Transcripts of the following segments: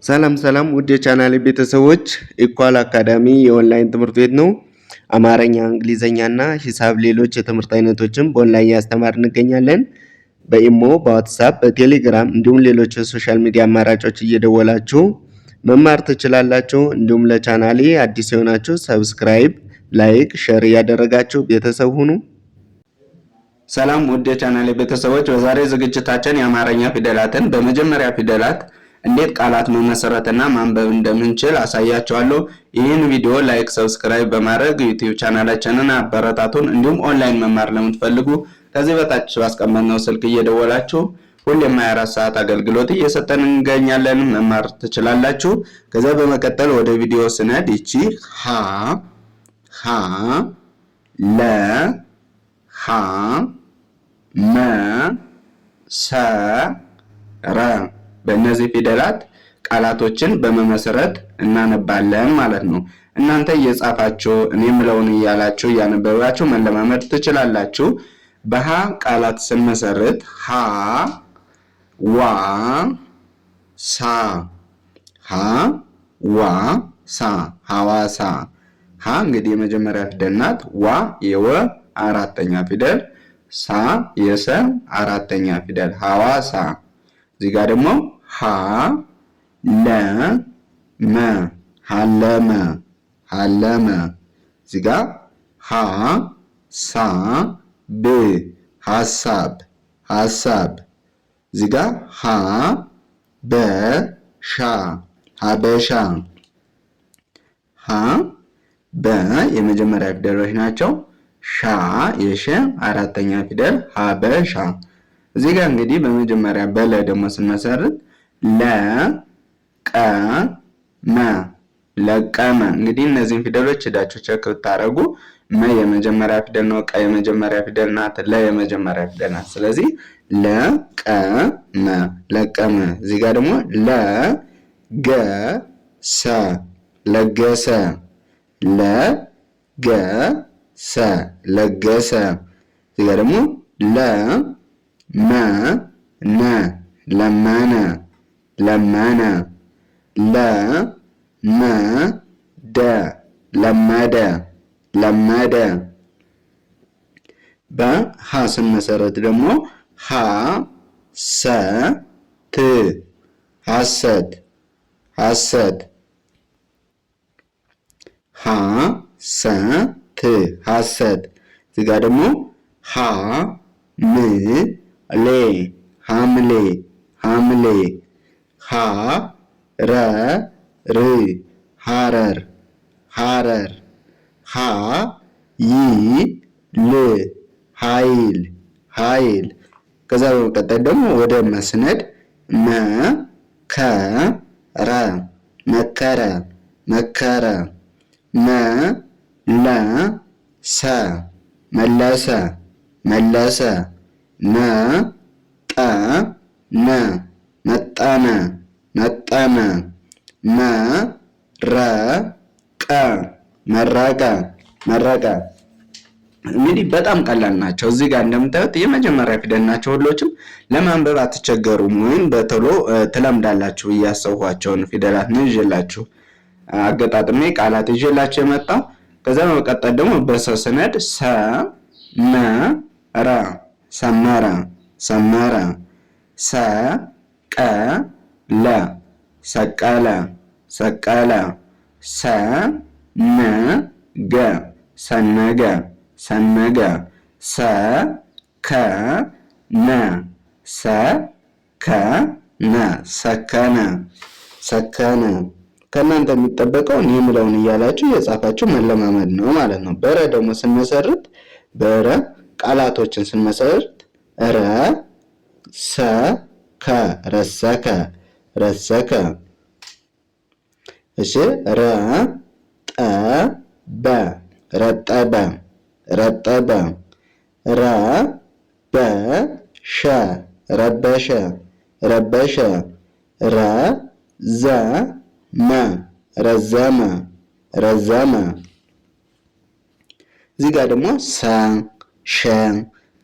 ሰላም ውድ የቻናሌ ቤተሰቦች ኢኳል አካዳሚ የኦንላይን ትምህርት ቤት ነው። አማርኛ፣ እንግሊዘኛና ሂሳብ ሌሎች የትምህርት አይነቶችን በኦንላይን ያስተማር እንገኛለን። በኢሞ፣ በዋትስአፕ፣ በቴሌግራም እንዲሁም ሌሎች የሶሻል ሚዲያ አማራጮች እየደወላችሁ መማር ትችላላችሁ። እንዲሁም ለቻናሌ አዲስ የሆናችሁ ሰብስክራይብ፣ ላይክ፣ ሼር እያደረጋችሁ ቤተሰብ ሁኑ። ሰላም ውድ የቻናሌ ቤተሰቦች በዛሬ ዝግጅታችን የአማርኛ ፊደላትን በመጀመሪያ ፊደላት እንዴት ቃላት መመሰረትና ማንበብ እንደምንችል አሳያችኋለሁ። ይህን ቪዲዮ ላይክ፣ ሰብስክራይብ በማድረግ ዩቲዩብ ቻናላችንን አበረታቱን። እንዲሁም ኦንላይን መማር ለምትፈልጉ ከዚህ በታች ባስቀመጥነው ስልክ እየደወላችሁ ሁሌም 24 ሰዓት አገልግሎት እየሰጠን እንገኛለን፣ መማር ትችላላችሁ። ከዛ በመቀጠል ወደ ቪዲዮ ስነድ ይቺ ሀ ለ ሀ መ ሰ ረ በእነዚህ ፊደላት ቃላቶችን በመመሰረት እናነባለን ማለት ነው። እናንተ እየጻፋችሁ እኔ የምለውን እያላችሁ እያነበባችሁ መለማመድ ትችላላችሁ። በሀ ቃላት ስንመሰርት ሀ ዋ ሳ ሀ ዋ ሳ ሐዋሳ። ሀ እንግዲህ የመጀመሪያ ፊደል ናት። ዋ የወ አራተኛ ፊደል፣ ሳ የሰ አራተኛ ፊደል ሐዋሳ። እዚህ ጋር ደግሞ ሀ ለ መ ሀለመ ሀለመ። እዚህ ጋር ሀ ሳ ብ ሀሳብ ሀሳብ። እዚህ ጋር ሀ በ ሻ ሀበሻ። ሀ በ የመጀመሪያ ፊደሎች ናቸው። ሻ የሸ አራተኛ ፊደል ሀበሻ። እዚህ ጋር እንግዲህ በመጀመሪያ በለ ደግሞ ስንመሰርት ለ ቀ መ ለቀመ። እንግዲህ እነዚህን ፊደሎች ሄዳችሁ ቸክ ብታደርጉ መ የመጀመሪያ ፊደል ነው፣ ቀ የመጀመሪያ ፊደል ናት፣ ለ የመጀመሪያ ፊደል ናት። ስለዚህ ለቀመ ለቀመ። እዚህ ጋር ደግሞ ለገሰ ለገሰ ለገሰ ለገሰ። እዚህ ጋር ደግሞ ለመነ ለመነ ለመነ ለመደ ለመደ ለመደ። በሀ ስንመሰረት ደግሞ ሀሰት ሀሰት ሀሰት ሀሰት ሀሰት። እዚህ ጋር ደግሞ ሐምሌ ሐምሌ ሐምሌ ሐረር ሐረር ሐረር ኃይል ኃይል ኃይል። ከዛ በመቀጠል ደግሞ ወደ መስነድ መከረ መከረ መከረ መለሰ መለሰ መለሰ መጠነ መጠነ መጠነ መረቀ መረቀ መረቀ። እንግዲህ በጣም ቀላል ናቸው። እዚህ ጋር እንደምታዩት የመጀመሪያ ፊደል ናቸው። ሁሎችም ለማንበብ አትቸገሩም ወይም በቶሎ ትለምዳላችሁ። እያሰብኋቸውን ፊደላት ነው ይዤላችሁ አገጣጥሜ ቃላት ይዤላችሁ የመጣው። ከዛ በመቀጠል ደግሞ በሰነድ ሰመረ ሰመረ ሰመረ ሰቀለ ሰቀለ ሰቀለ ሰነገ ሰነገ ሰነገ ሰከነ ሰከነ ሰከነ ሰከነ። ከእናንተ የሚጠበቀው እኔ የምለውን እያላችሁ የጻፋችሁ መለማመድ ነው ማለት ነው። በረ ደግሞ ስንመሰርት በረ ቃላቶችን ስንመሰርት ረ ሰ ከ ረሰከ ረሰከ። እሺ ረ ጠ በ ረጠበ ረጠበ። ረ በ ሸ ረበሸ ረበሸ። ረ ዘ መ ረዘመ ረዘመ። እዚህ ጋር ደግሞ ሰ ሸ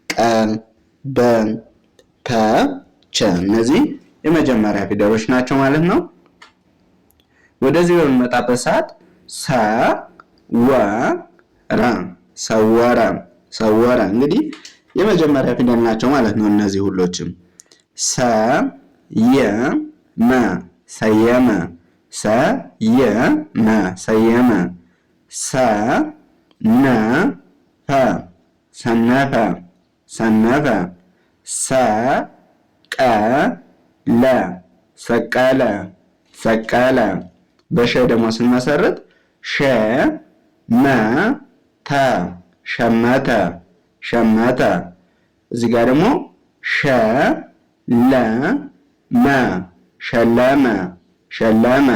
ቀ በ ተ ቸ እነዚህ የመጀመሪያ ፊደሎች ናቸው ማለት ነው። ወደዚህ በመጣበት ሰዓት ሰወረ ሰወረ ሰወረ። እንግዲህ የመጀመሪያ ፊደል ናቸው ማለት ነው እነዚህ ሁሎችም። ሰየመ ሰየመ ሰየመ ሰየመ። ሰነፈ ሰነፈ ሰነፈ። ሰቀለ ሰቀለ ሰቀለ። በሸ ደግሞ ስንመሰርት ሸመተ ሸመተ ሸመተ። እዚህ ጋር ደግሞ ሸለመ ሸለመ ሸለመ።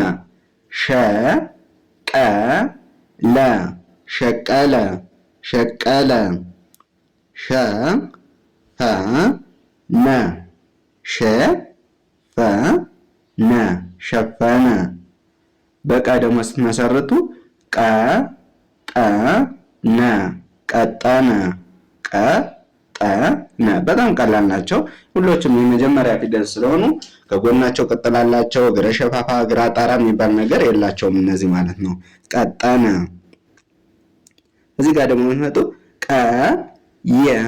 ሸቀለ ሸቀለ ሸቀለ። ሸፈነ ሸፈነ ሸፈነ። በቀ ደግሞ ስትመሰርቱ ቀጠነ ቀጠነ ቀጠነ። በጣም ቀላል ናቸው ሁሎችም የመጀመሪያ ፊደል ስለሆኑ ከጎናቸው ቅጥል አላቸው። እግረ ሸፋፋ እግረ አጣራ የሚባል ነገር የላቸውም እነዚህ ማለት ነው። ቀጠነ። እዚህ ጋር ደግሞ የምንመጡ ቀየረ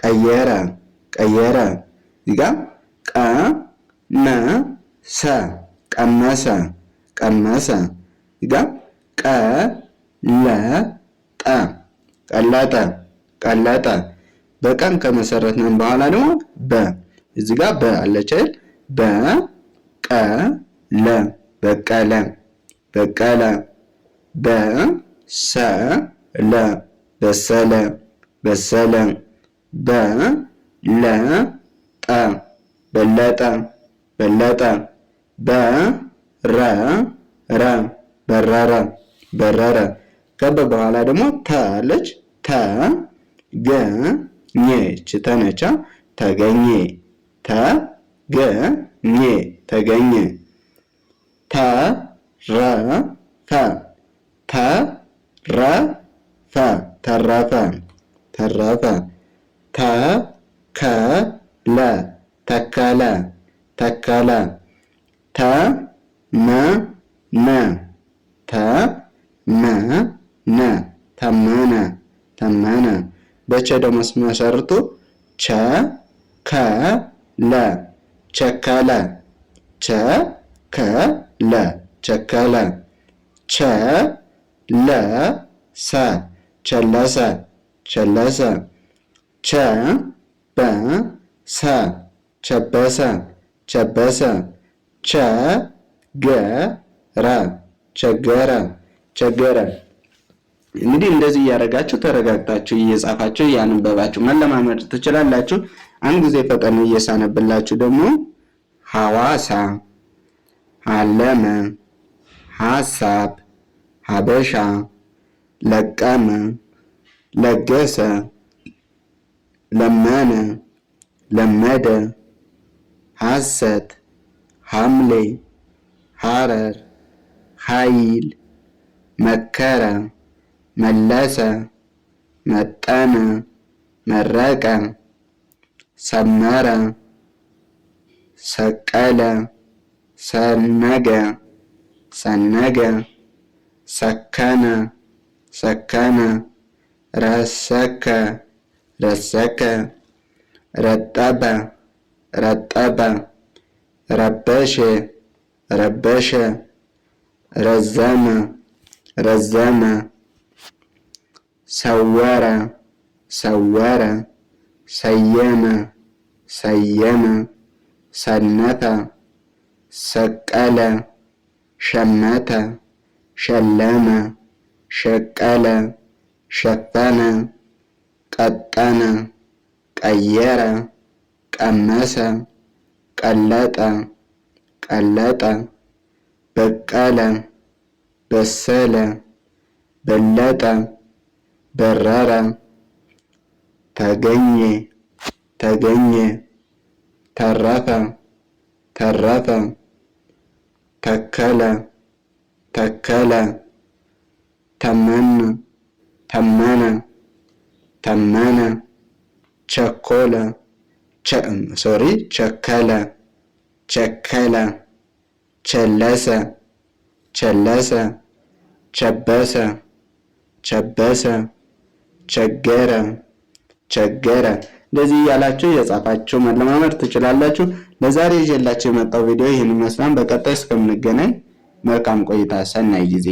ቀየረ ቀየረ። እዚህ ጋር ቀመሰ ቀመሰ ቀመሰ። እዚህ ጋር ቀለጠ ቀለጠ ቀለጠ። በቀን ከመሰረትነን በኋላ ደግሞ በ እዚህ ጋር በ አለች አይደል? በቀለ በቀለ በቀለ። በሰለ በሰለ በሰለ። በለጠ በለጠ በለጠ። በረረ በረረ በረረ። ከበ በኋላ ደግሞ ተ አለች። ተገኘ ተነቻ ተገኘ ተገኘ ተገኘ። ተረፈ ተረፈ ተረፈ ተረፈ። ተከለ ተከለ ተከለ። ተመነ ተመነ ተመነ ተመነ። በቸ ደግሞ ሲመሰርቱ ቸከለ ቸከለ ቸከለ ቸከለ። ቸለሰ ቸለሰ ቸለሰ። ቸበሰ ቸበሰ ቸበሰ። ቸገረ ቸገረ ቸገረ። እንግዲህ እንደዚህ እያደረጋችሁ ተረጋግጣችሁ እየጻፋችሁ እያነበባችሁ መለማመድ ትችላላችሁ። አንድ ጊዜ ፈጠን እየሳነብላችሁ ደግሞ ሐዋሳ፣ አለመ፣ ሐሳብ፣ ሀበሻ፣ ለቀመ፣ ለገሰ፣ ለመነ፣ ለመደ፣ ሐሰት፣ ሐምሌ፣ ሐረር፣ ኃይል፣ መከረ፣ መለሰ፣ መጠነ፣ መረቀ፣ ሰመረ፣ ሰቀለ፣ ሰነገ፣ ሰነገ፣ ሰከነ፣ ሰከነ፣ ረሰከ፣ ረሰከ፣ ረጠበ፣ ረጠበ፣ ረበሸ፣ ረበሸ፣ ረዘመ፣ ረዘመ፣ ሰወረ፣ ሰወረ፣ ሰየመ፣ ሰየመ፣ ሰነፈ፣ ሰቀለ፣ ሸመተ፣ ሸለመ፣ ሸቀለ፣ ሸፈነ፣ ቀጠነ፣ ቀየረ፣ ቀመሰ፣ ቀለጠ፣ ቀለጠ፣ በቀለ፣ በሰለ፣ በለጠ፣ በረረ፣ ተገኘ፣ ተገኘ፣ ተረፈ፣ ተረፈ፣ ተከለ፣ ተከለ፣ ተመነ፣ ተመነ፣ ተመነ፣ ቸኮለ፣ ቸከለ፣ ቸከለ፣ ቸለሰ፣ ቸለሰ፣ ቸበሰ፣ ቸበሰ፣ ቸገረ፣ ቸገረ። እንደዚህ እያላችሁ የጻፋችሁ መለማመድ ትችላላችሁ። ለዛሬ ይዤላችሁ የመጣው ቪዲዮ ይህን ይመስላል። በቀጣይ እስከምንገናኝ መልካም ቆይታ፣ ሰናይ ጊዜ